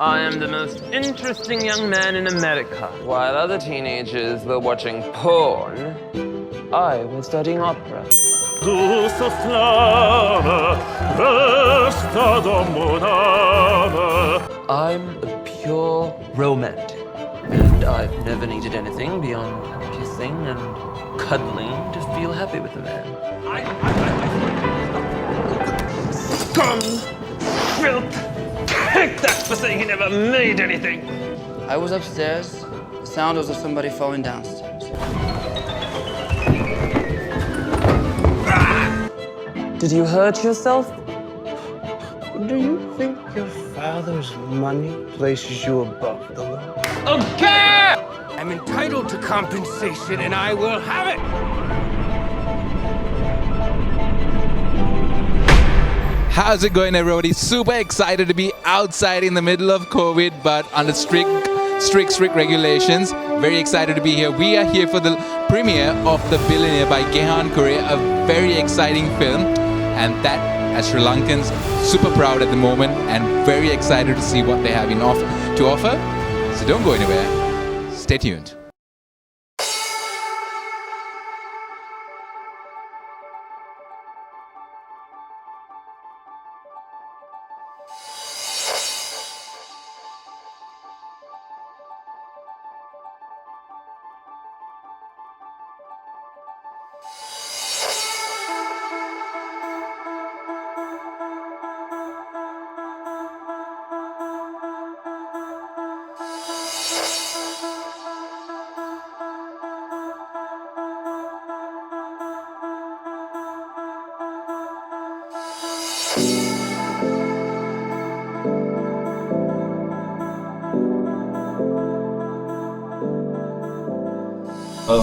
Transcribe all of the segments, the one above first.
I am the most interesting young man in America. While other teenagers were watching porn, I was studying opera. I'm a pure romantic, and I've never needed anything beyond kissing and cuddling to feel happy with a man. Scum! Filth! Take that for saying he never made anything! I was upstairs. The sound was of somebody falling downstairs. Did you hurt yourself? Do you think your father's money places you above the law? Okay! I'm entitled to compensation and I will have it! How's it going, everybody? Super excited to be outside in the middle of COVID, but under strict regulations. Very excited to be here. We are here for the premiere of The Billionaire by Gehan Kure, a very exciting film. And that, as Sri Lankans, super proud at the moment and very excited to see what they have to offer. So don't go anywhere. Stay tuned.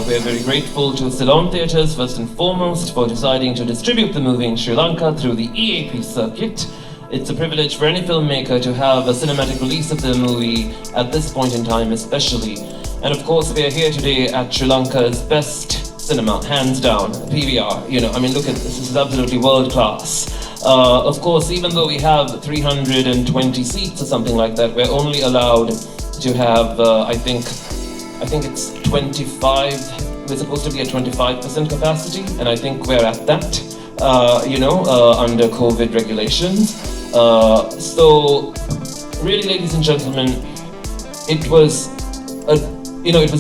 We are very grateful to Ceylon Theatres first and foremost for deciding to distribute the movie in Sri Lanka through the EAP circuit. It's a privilege for any filmmaker to have a cinematic release of their movie at this point in time especially. And of course we are here today at Sri Lanka's best cinema, hands down, PVR. You know, I mean, look at this, this is absolutely world class. Of course, even though we have 320 seats or something like that, we're only allowed to have, I think it's 25, we're supposed to be at 25% capacity, and I think we're at that, under COVID regulations. So, really, ladies and gentlemen, it was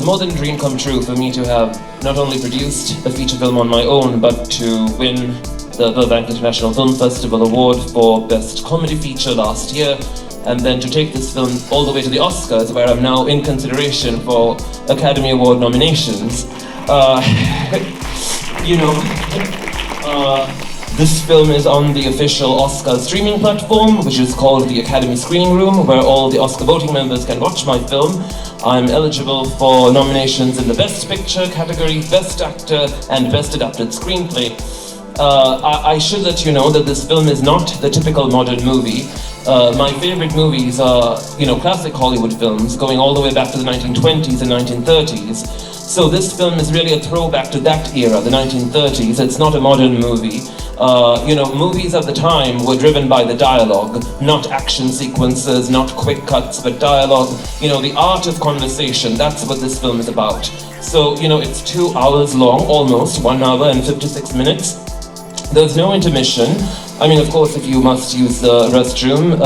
more than a dream come true for me to have not only produced a feature film on my own, but to win the Burbank International Film Festival Award for Best Comedy Feature last year, and then to take this film all the way to the Oscars, where I'm now in consideration for Academy Award nominations. This film is on the official Oscar streaming platform, which is called the Academy Screening Room, where all the Oscar voting members can watch my film. I'm eligible for nominations in the Best Picture category, Best Actor, and Best Adapted Screenplay. I should let you know that this film is not the typical modern movie. My favorite movies are, classic Hollywood films, going all the way back to the 1920s and 1930s. So this film is really a throwback to that era, the 1930s. It's not a modern movie. Movies at the time were driven by the dialogue, not action sequences, not quick cuts, but dialogue. The art of conversation, that's what this film is about. So, it's 2 hours long, almost, 1 hour and 56 minutes. There's no intermission. I mean, of course, if you must use the restroom,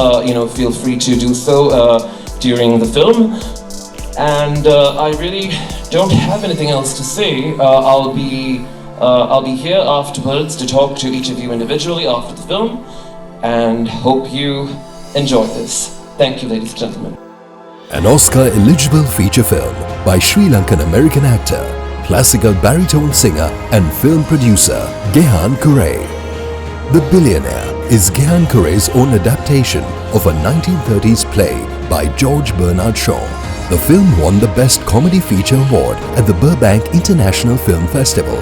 feel free to do so during the film. And I really don't have anything else to say. I'll be here afterwards to talk to each of you individually after the film, and hope you enjoy this. Thank you, ladies and gentlemen. An Oscar-eligible feature film by Sri Lankan American actor, classical baritone singer and film producer Gehan Kure. The Billionaire is Gehan Kure's own adaptation of a 1930s play by George Bernard Shaw. The film won the Best Comedy Feature Award at the Burbank International Film Festival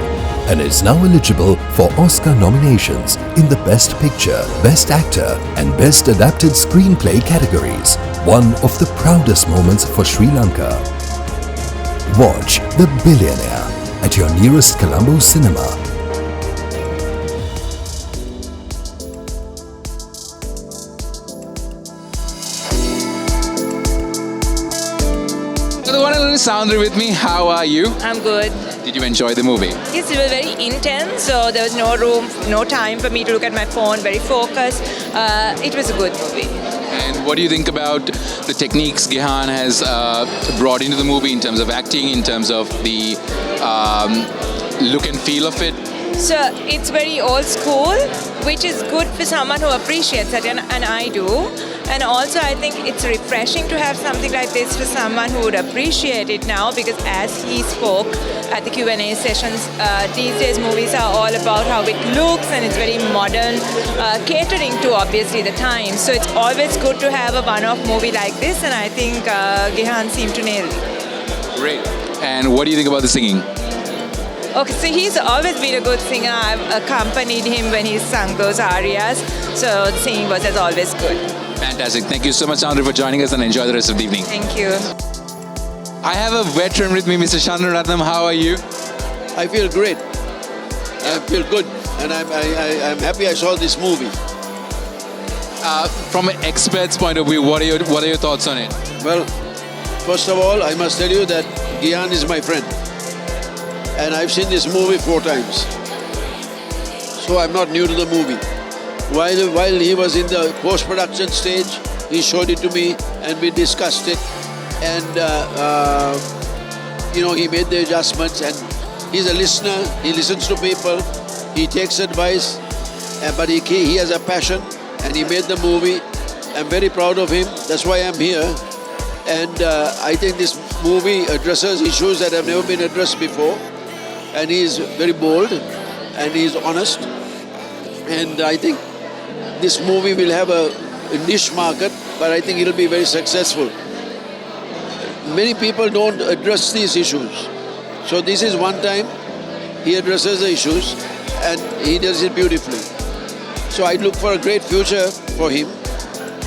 and is now eligible for Oscar nominations in the Best Picture, Best Actor and Best Adapted Screenplay categories. One of the proudest moments for Sri Lanka. Watch The Billionaire at your nearest Colombo cinema. Soundra with me. How are you? I'm good. Did you enjoy the movie? Yes, it was very intense, so there was no room, no time for me to look at my phone, very focused. It was a good movie. And what do you think about the techniques Gehan has brought into the movie in terms of acting, in terms of the look and feel of it? So it's very old school, which is good for someone who appreciates it, and I do. And also I think it's refreshing to have something like this for someone who would appreciate it now, because as he spoke at the Q&A sessions, these days movies are all about how it looks, and it's very modern, catering to obviously the time. So it's always good to have a one-off movie like this, and I think Gehan seemed to nail it. Great. And what do you think about the singing? Okay, so he's always been a good singer. I've accompanied him when he's sung those arias, so the singing was as always good. Fantastic. Thank you so much, Soundra, for joining us, and enjoy the rest of the evening. Thank you. I have a veteran with me, Mr. Chandraratnam. How are you? I feel great. I feel good, and I'm happy I saw this movie. From an expert's point of view, what are your thoughts on it? Well, first of all, I must tell you that Gehan is my friend, and I've seen this movie 4 times. So I'm not new to the movie. While he was in the post-production stage, he showed it to me, and we discussed it, and he made the adjustments, and he's a listener. He listens to people, he takes advice, but he has a passion, and he made the movie. I'm very proud of him. That's why I'm here, and I think this movie addresses issues that have never been addressed before, and he's very bold, and he's honest, and I think this movie will have a niche market, but I think it'll be very successful. Many people don't address these issues. So this is one time he addresses the issues, and he does it beautifully. So I look for a great future for him,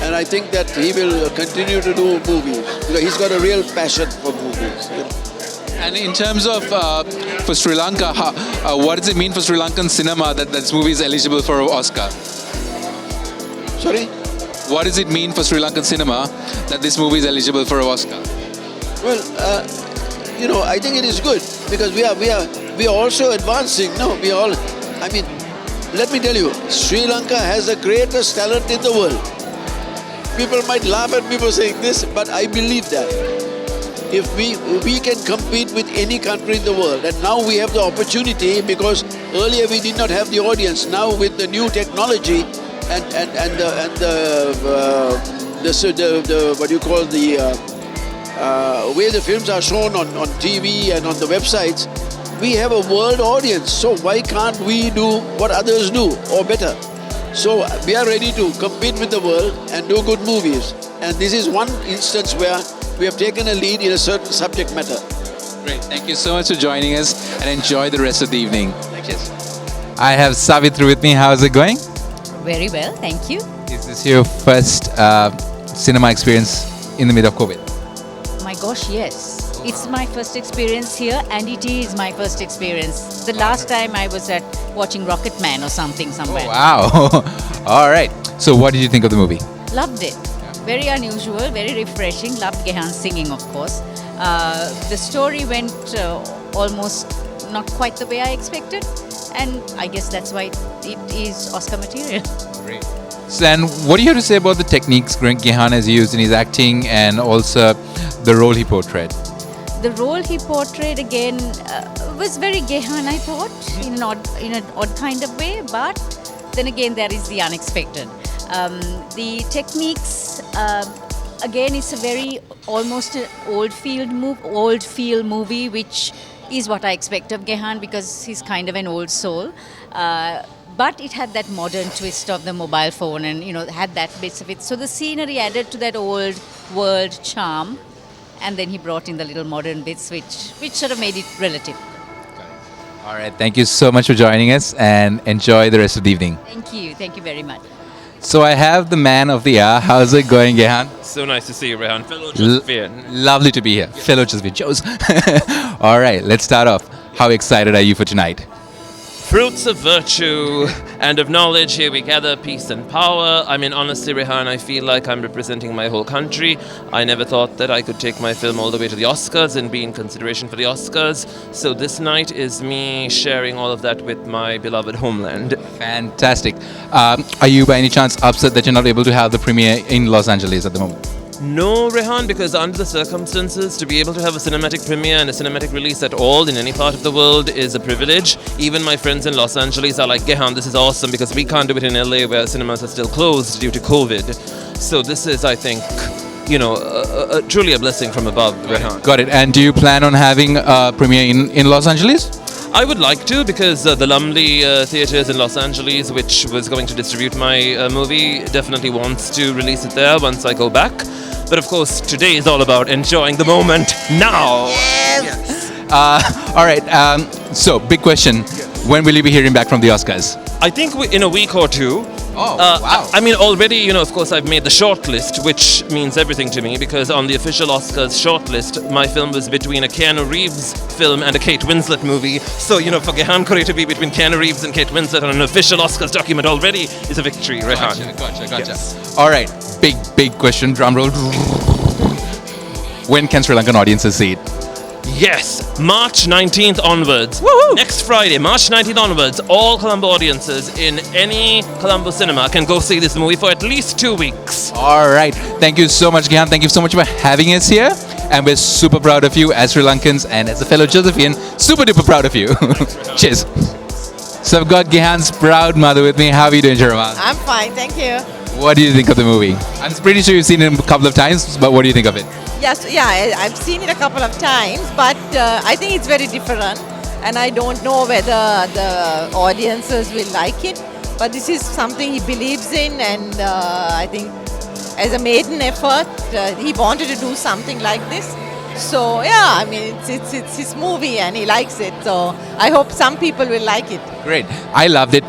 and I think that he will continue to do movies, because he's got a real passion for movies. And in terms of for Sri Lanka, what does it mean for Sri Lankan cinema that this movie is eligible for an Oscar? Sorry? What does it mean for Sri Lankan cinema that this movie is eligible for an Oscar? Well, I think it is good, because we are also advancing. Let me tell you, Sri Lanka has the greatest talent in the world. People might laugh at me for saying this, but I believe that. If we can compete with any country in the world, and now we have the opportunity, because earlier we did not have the audience. Now with the new technology and way the films are shown on TV and on the websites, we have a world audience. So why can't we do what others do, or better? So we are ready to compete with the world and do good movies. And this is one instance where we have taken a lead in a certain subject matter. Great. Thank you so much for joining us, and enjoy the rest of the evening. Cheers. I have Savitri with me. How's it going? Very well, thank you. Is this your first cinema experience in the middle of COVID? My gosh, yes. It's my first experience here, and it is my first experience. The last time I was at watching Rocket Man or something somewhere. Oh, wow. All right. So what did you think of the movie? Loved it. Very unusual, very refreshing. Loved Gehan's singing, of course. The story went almost not quite the way I expected, and I guess that's why it is Oscar material. Great. So, and what do you have to say about the techniques Gehan has used in his acting, and also the role he portrayed? The role he portrayed again was very Gehan, I thought, in an odd kind of way. But then again, there is the unexpected. The techniques, again, it's a very almost an old feel movie, which is what I expect of Gehan, because he's kind of an old soul. But it had that modern twist of the mobile phone, and had that bits of it. So the scenery added to that old world charm, and then he brought in the little modern bits, which sort of made it relative. All right. Thank you so much for joining us, and enjoy the rest of the evening. Thank you very much. So I have the man of the hour. How's it going, Gehan? So nice to see you, Rehan. Fellow Josephine. Lovely to be here. Fellow Josephine. All right, let's start off. How excited are you for tonight? fruits of virtue and of knowledge, here we gather peace and power. I mean, honestly, Rehan, I feel like I'm representing my whole country. I never thought that I could take my film all the way to the Oscars and be in consideration for the Oscars. So this night is me sharing all of that with my beloved homeland. Fantastic. Are you by any chance upset that you're not able to have the premiere in Los Angeles at the moment? No, Rehan, because under the circumstances, to be able to have a cinematic premiere and a cinematic release at all in any part of the world is a privilege. Even my friends in Los Angeles are like, Gehan, this is awesome because we can't do it in LA where cinemas are still closed due to COVID. So this is, I think, truly a blessing from above, Rehan. Got it. And do you plan on having a premiere in Los Angeles? I would like to, because the Lumley Theatres in Los Angeles, which was going to distribute my movie, definitely wants to release it there once I go back. But of course, today is all about enjoying the moment now. Yes. All right. So, big question. When will you be hearing back from the Oscars? I think in a week or two. Oh, wow. I mean, already, of course, I've made the shortlist, which means everything to me, because on the official Oscars shortlist, my film was between a Keanu Reeves film and a Kate Winslet movie. So, for Gehan Kure to be between Keanu Reeves and Kate Winslet on an official Oscars document already is a victory, Rehan. Gotcha. Yes. All right. Big question. Drum roll. When can Sri Lankan audiences see it? Yes, March 19th onwards. Woohoo! Next Friday, March 19th onwards, all Colombo audiences in any Colombo cinema can go see this movie for at least 2 weeks. All right. Thank you so much, Gehan. Thank you so much for having us here. And we're super proud of you as Sri Lankans and as a fellow Josephian, super duper proud of you. Cheers. So I've got Gehan's proud mother with me. How are you doing, Jeremiah? I'm fine, thank you. What do you think of the movie? I'm pretty sure you've seen it a couple of times, but what do you think of it? Yes, I've seen it a couple of times, but I think it's very different, and I don't know whether the audiences will like it. But this is something he believes in, and I think as a maiden effort, he wanted to do something like this. So yeah, I mean it's his movie and he likes it. So I hope some people will like it. Great, I loved it.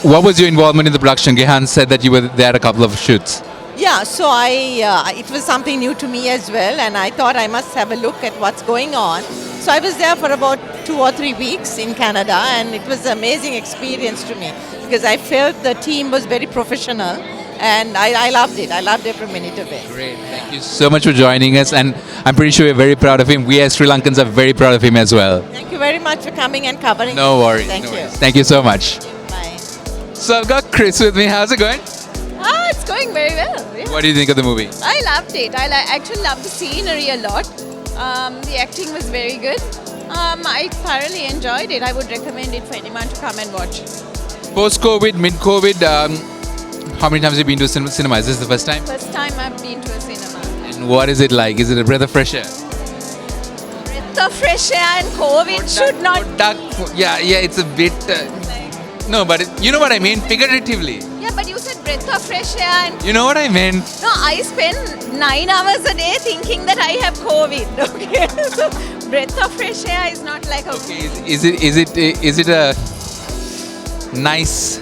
What was your involvement in the production? Gehan said that you were there at a couple of shoots. Yeah, so it was something new to me as well, and I thought I must have a look at what's going on. So I was there for about 2 or 3 weeks in Canada, and it was an amazing experience to me because I felt the team was very professional, and I loved it. I loved every minute of it. Great, thank you so much for joining us, and I'm pretty sure we're very proud of him. We as Sri Lankans are very proud of him as well. Thank you very much for coming and covering. No worries. Thank you. Thank you so much. Bye. So I've got Chris with me. How's it going? It's going very well. Yeah. What do you think of the movie? I loved it. I actually loved the scenery a lot. The acting was very good. I thoroughly enjoyed it. I would recommend it for anyone to come and watch. Post-COVID, mid-COVID, how many times have you been to cinema? Is this the first time? First time I've been to a cinema. And what is it like? Is it a breath of fresh air? Breath of fresh air and COVID should not... Yeah, it's a bit... no, but you know what I mean? Figuratively. Yeah, but you said breath of fresh air and... You know what I meant? No, I spend 9 hours a day thinking that I have COVID. Okay, so breath of fresh air is not like a... Okay, is it a nice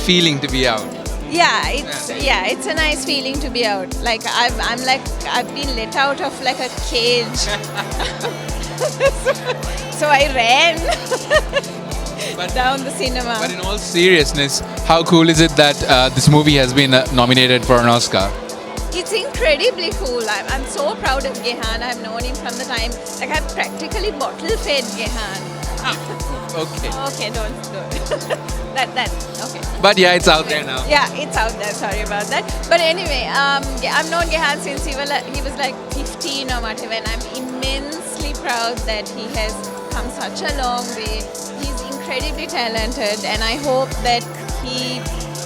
feeling to be out? Yeah, it's a nice feeling to be out. Like I've been let out of like a cage. So I ran down the cinema. But in all seriousness, how cool is it that this movie has been nominated for an Oscar? It's incredibly cool. I'm so proud of Gehan. I've known him from the time, like I've practically bottle fed Gehan. Okay. Okay, don't do it. Okay. But yeah, it's out there now. Yeah, it's out there. Sorry about that. But anyway, I've known Gehan since he was like 15 or whatever, and I'm immensely proud that he has come such a long way. He's incredibly talented, and I hope that he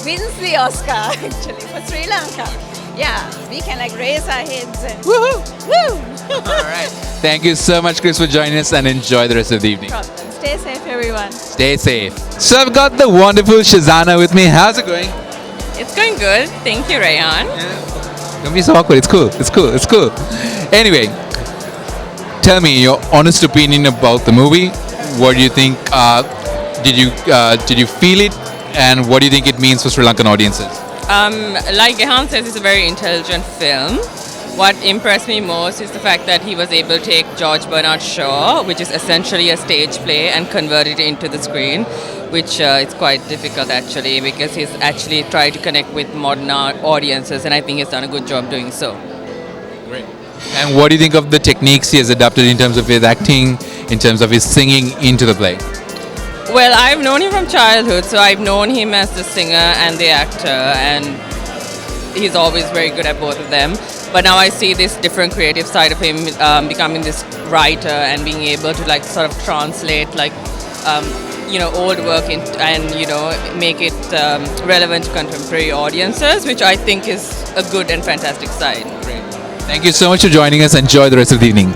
wins the Oscar actually for Sri Lanka. Yeah, we can like raise our heads and woohoo! Woo! All right. Thank you so much, Chris, for joining us, and enjoy the rest of the evening. Problem. Stay safe, everyone. Stay safe. So I've got the wonderful Shazana with me. How's it going? It's going good. Thank you, Rayan. Don't be so awkward. It's cool. Anyway, tell me your honest opinion about the movie. What do you think? Did you feel it? And what do you think it means for Sri Lankan audiences? Like Gehan says, it's a very intelligent film. What impressed me most is the fact that he was able to take George Bernard Shaw, which is essentially a stage play, and convert it into the screen, which is quite difficult actually, because he's actually tried to connect with modern audiences, and I think he's done a good job doing so. Great. And what do you think of the techniques he has adapted in terms of his acting, in terms of his singing into the play? Well, I've known him from childhood, so I've known him as the singer and the actor, and he's always very good at both of them. But now I see this different creative side of him, becoming this writer and being able to like sort of translate like old work and make it relevant to contemporary audiences, which I think is a good and fantastic side. Great. Thank you so much for joining us. Enjoy the rest of the evening.